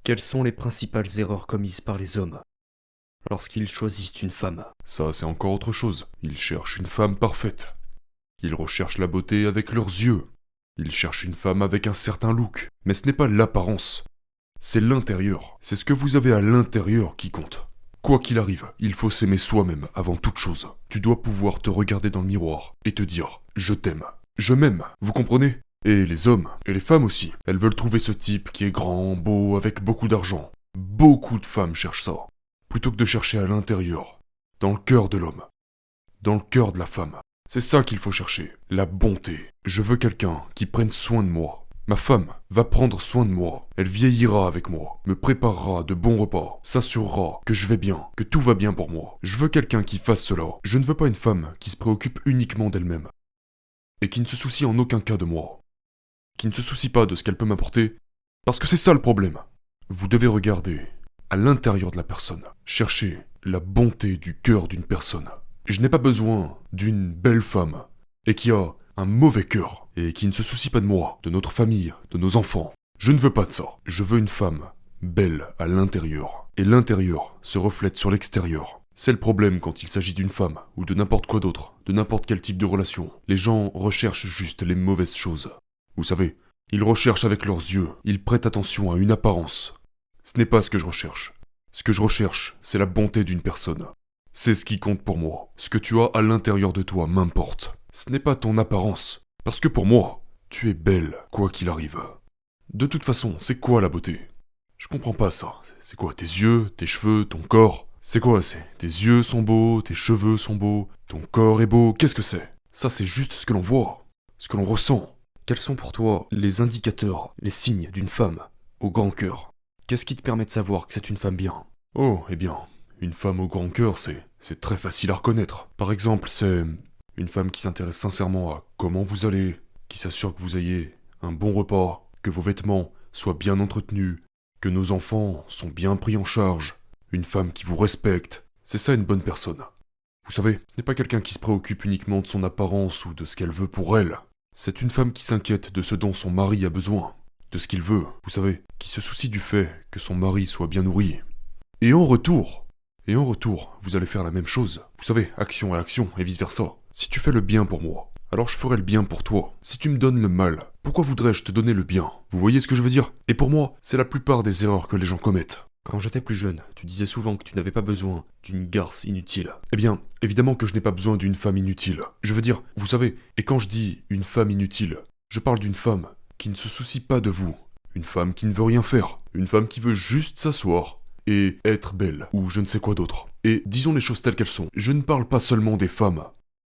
Quelles sont les principales erreurs commises par les hommes lorsqu'ils choisissent une femme? Ça, c'est encore autre chose. Ils cherchent une femme parfaite. Ils recherchent la beauté avec leurs yeux. Ils cherchent une femme avec un certain look. Mais ce n'est pas l'apparence. C'est l'intérieur. C'est ce que vous avez à l'intérieur qui compte. Quoi qu'il arrive, il faut s'aimer soi-même avant toute chose. Tu dois pouvoir te regarder dans le miroir et te dire « Je t'aime. Je m'aime. » Vous comprenez? Et les hommes, et les femmes aussi, elles veulent trouver ce type qui est grand, beau, avec beaucoup d'argent. Beaucoup de femmes cherchent ça. Plutôt que de chercher à l'intérieur, dans le cœur de l'homme, dans le cœur de la femme. C'est ça qu'il faut chercher, la bonté. Je veux quelqu'un qui prenne soin de moi. Ma femme va prendre soin de moi. Elle vieillira avec moi, me préparera de bons repas, s'assurera que je vais bien, que tout va bien pour moi. Je veux quelqu'un qui fasse cela. Je ne veux pas une femme qui se préoccupe uniquement d'elle-même et qui ne se soucie en aucun cas de moi. Qui ne se soucie pas de ce qu'elle peut m'apporter, parce que c'est ça le problème. Vous devez regarder à l'intérieur de la personne, chercher la bonté du cœur d'une personne. Je n'ai pas besoin d'une belle femme, et qui a un mauvais cœur, et qui ne se soucie pas de moi, de notre famille, de nos enfants. Je ne veux pas de ça. Je veux une femme belle à l'intérieur, et l'intérieur se reflète sur l'extérieur. C'est le problème quand il s'agit d'une femme, ou de n'importe quoi d'autre, de n'importe quel type de relation. Les gens recherchent juste les mauvaises choses. Vous savez, ils recherchent avec leurs yeux, ils prêtent attention à une apparence. Ce n'est pas ce que je recherche. Ce que je recherche, c'est la bonté d'une personne. C'est ce qui compte pour moi. Ce que tu as à l'intérieur de toi m'importe. Ce n'est pas ton apparence. Parce que pour moi, tu es belle, quoi qu'il arrive. De toute façon, c'est quoi la beauté? Je comprends pas ça. C'est quoi tes yeux, tes cheveux, ton corps? C'est quoi tes yeux sont beaux, tes cheveux sont beaux, ton corps est beau, qu'est-ce que c'est? Ça c'est juste ce que l'on voit, ce que l'on ressent. Quels sont pour toi les indicateurs, les signes d'une femme au grand cœur? Qu'est-ce qui te permet de savoir que c'est une femme bien? Oh, eh bien, une femme au grand cœur, c'est très facile à reconnaître. Par exemple, c'est une femme qui s'intéresse sincèrement à comment vous allez, qui s'assure que vous ayez un bon repas, que vos vêtements soient bien entretenus, que nos enfants sont bien pris en charge. Une femme qui vous respecte. C'est ça une bonne personne. Vous savez, ce n'est pas quelqu'un qui se préoccupe uniquement de son apparence ou de ce qu'elle veut pour elle. C'est une femme qui s'inquiète de ce dont son mari a besoin, de ce qu'il veut, vous savez, qui se soucie du fait que son mari soit bien nourri. Et en retour, vous allez faire la même chose. Vous savez, action et action, et vice-versa. Si tu fais le bien pour moi, alors je ferai le bien pour toi. Si tu me donnes le mal, pourquoi voudrais-je te donner le bien? Vous voyez ce que je veux dire? Et pour moi, c'est la plupart des erreurs que les gens commettent. Quand j'étais plus jeune, tu disais souvent que tu n'avais pas besoin d'une garce inutile. Eh bien, évidemment que je n'ai pas besoin d'une femme inutile. Je veux dire, vous savez, et quand je dis une femme inutile, je parle d'une femme qui ne se soucie pas de vous. Une femme qui ne veut rien faire. Une femme qui veut juste s'asseoir et être belle, ou je ne sais quoi d'autre. Et disons les choses telles qu'elles sont. Je ne parle pas seulement des femmes.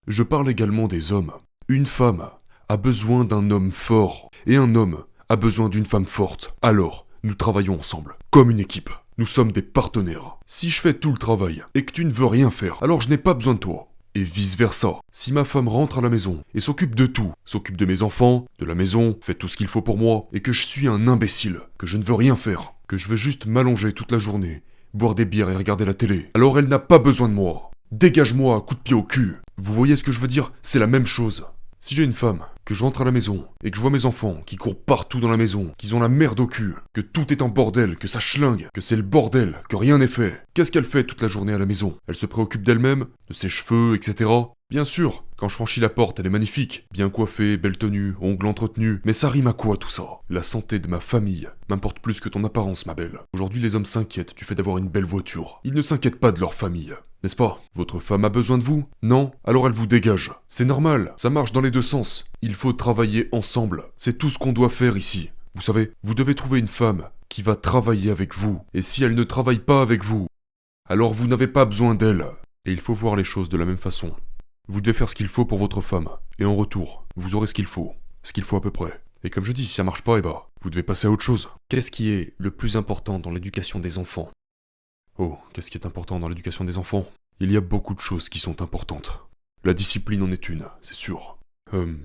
Je parle également des hommes. Une femme a besoin d'un homme fort, et un homme a besoin d'une femme forte. Alors, nous travaillons ensemble, comme une équipe. Nous sommes des partenaires. Si je fais tout le travail et que tu ne veux rien faire, alors je n'ai pas besoin de toi. Et vice-versa. Si ma femme rentre à la maison et s'occupe de tout, s'occupe de mes enfants, de la maison, fait tout ce qu'il faut pour moi, et que je suis un imbécile, que je ne veux rien faire, que je veux juste m'allonger toute la journée, boire des bières et regarder la télé, alors elle n'a pas besoin de moi. Dégage-moi à coup de pied au cul. Vous voyez ce que je veux dire? C'est la même chose. Si j'ai une femme, que je rentre à la maison, et que je vois mes enfants qui courent partout dans la maison, qu'ils ont la merde au cul, que tout est en bordel, que ça schlingue, que c'est le bordel, que rien n'est fait, qu'est-ce qu'elle fait toute la journée à la maison? Elle se préoccupe d'elle-même, de ses cheveux, etc. Bien sûr, quand je franchis la porte, elle est magnifique, bien coiffée, belle tenue, ongles entretenus, mais ça rime à quoi tout ça? La santé de ma famille m'importe plus que ton apparence, ma belle. Aujourd'hui, les hommes s'inquiètent du fait d'avoir une belle voiture. Ils ne s'inquiètent pas de leur famille. N'est-ce pas? Votre femme a besoin de vous? Non? Alors elle vous dégage. C'est normal, ça marche dans les deux sens. Il faut travailler ensemble. C'est tout ce qu'on doit faire ici. Vous savez, vous devez trouver une femme qui va travailler avec vous. Et si elle ne travaille pas avec vous, alors vous n'avez pas besoin d'elle. Et il faut voir les choses de la même façon. Vous devez faire ce qu'il faut pour votre femme. Et en retour, vous aurez ce qu'il faut. Ce qu'il faut à peu près. Et comme je dis, si ça marche pas, eh bah, vous devez passer à autre chose. Qu'est-ce qui est le plus important dans l'éducation des enfants? Oh, qu'est-ce qui est important dans l'éducation des enfants? Il y a beaucoup de choses qui sont importantes. La discipline en est une, c'est sûr.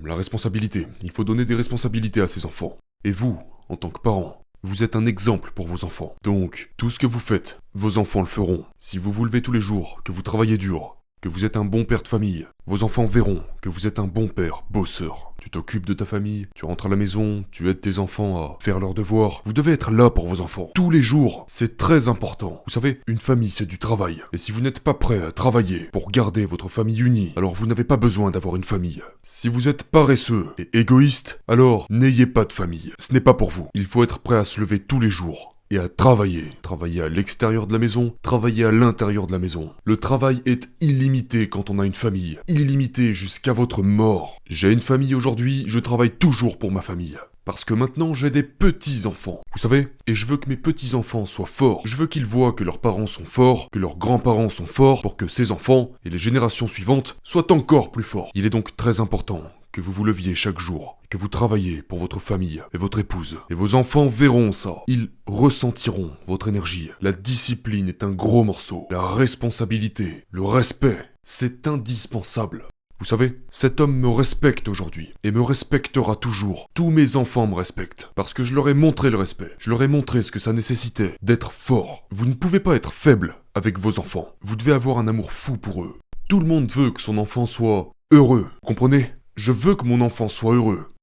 La responsabilité. Il faut donner des responsabilités à ces enfants. Et vous, en tant que parent, vous êtes un exemple pour vos enfants. Donc, tout ce que vous faites, vos enfants le feront. Si vous vous levez tous les jours, que vous travaillez dur, que vous êtes un bon père de famille. Vos enfants verront que vous êtes un bon père, bosseur. Tu t'occupes de ta famille, tu rentres à la maison, tu aides tes enfants à faire leurs devoirs. Vous devez être là pour vos enfants, tous les jours. C'est très important. Vous savez, une famille, c'est du travail. Et si vous n'êtes pas prêt à travailler pour garder votre famille unie, alors vous n'avez pas besoin d'avoir une famille. Si vous êtes paresseux et égoïste, alors n'ayez pas de famille. Ce n'est pas pour vous. Il faut être prêt à se lever tous les jours. Et à travailler. Travailler à l'extérieur de la maison, travailler à l'intérieur de la maison. Le travail est illimité quand on a une famille. Illimité jusqu'à votre mort. J'ai une famille aujourd'hui, je travaille toujours pour ma famille. Parce que maintenant j'ai des petits-enfants. Vous savez, et je veux que mes petits-enfants soient forts. Je veux qu'ils voient que leurs parents sont forts, que leurs grands-parents sont forts, pour que ces enfants, et les générations suivantes, soient encore plus forts. Il est donc très important que vous vous leviez chaque jour, que vous travaillez pour votre famille et votre épouse. Et vos enfants verront ça. Ils ressentiront votre énergie. La discipline est un gros morceau. La responsabilité, le respect, c'est indispensable. Vous savez, cet homme me respecte aujourd'hui, et me respectera toujours. Tous mes enfants me respectent, parce que je leur ai montré le respect. Je leur ai montré ce que ça nécessitait, d'être fort. Vous ne pouvez pas être faible avec vos enfants. Vous devez avoir un amour fou pour eux. Tout le monde veut que son enfant soit heureux, comprenez ? Je veux que mon enfant soit heureux.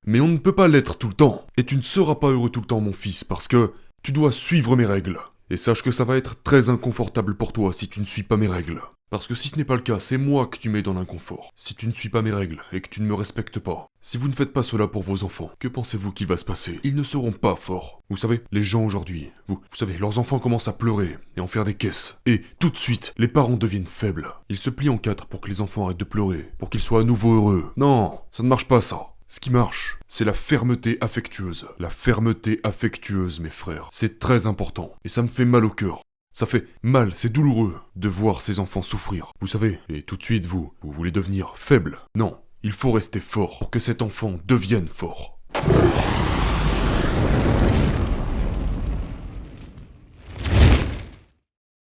Mais on ne peut pas l'être tout le temps. Et tu ne seras pas heureux tout le temps, mon fils, parce que tu dois suivre mes règles. Et sache que ça va être très inconfortable pour toi si tu ne suis pas mes règles. Parce que si ce n'est pas le cas, c'est moi que tu mets dans l'inconfort. Si tu ne suis pas mes règles et que tu ne me respectes pas, si vous ne faites pas cela pour vos enfants, que pensez-vous qu'il va se passer ? Ils ne seront pas forts. Vous savez, les gens aujourd'hui, vous savez, leurs enfants commencent à pleurer et en faire des caisses. Et tout de suite, les parents deviennent faibles. Ils se plient en quatre pour que les enfants arrêtent de pleurer, pour qu'ils soient à nouveau heureux. Non, ça ne marche pas ça. Ce qui marche, c'est la fermeté affectueuse. La fermeté affectueuse, mes frères. C'est très important. Et ça me fait mal au cœur. Ça fait mal, c'est douloureux de voir ces enfants souffrir. Vous savez, et tout de suite vous voulez devenir faible. Non, il faut rester fort pour que cet enfant devienne fort.